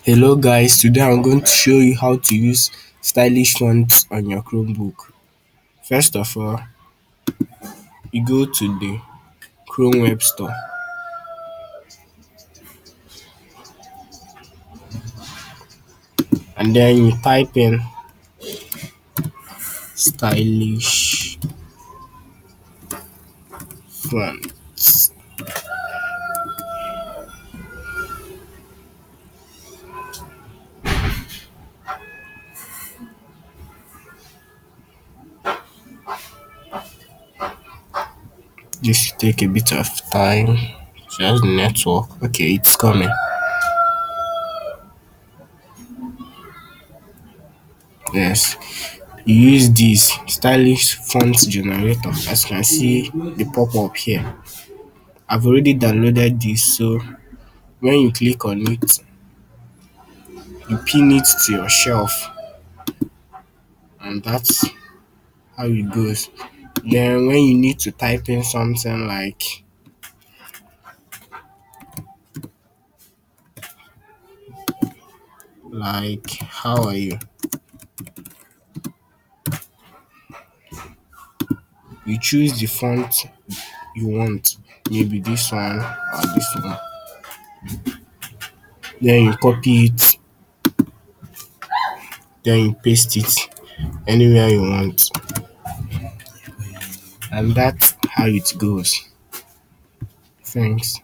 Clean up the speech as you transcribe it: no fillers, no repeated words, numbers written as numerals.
Hello guys, today I'm going to show you how to use stylish fonts on your Chromebook. First of all, you go to the Chrome Web Store and then you type in stylish fonts. This will take a bit of time. Just network. Okay, it's coming. Yes. You use this stylish font generator. As you can see the pop-up here. I've already downloaded this, so when you click on it, you pin it to your shelf, and that's how it goes. Then when you need to type in something like how are you, you choose the font you want, maybe this one or this one. Then you copy it, then you paste it anywhere you want, and that's how it goes. Thanks.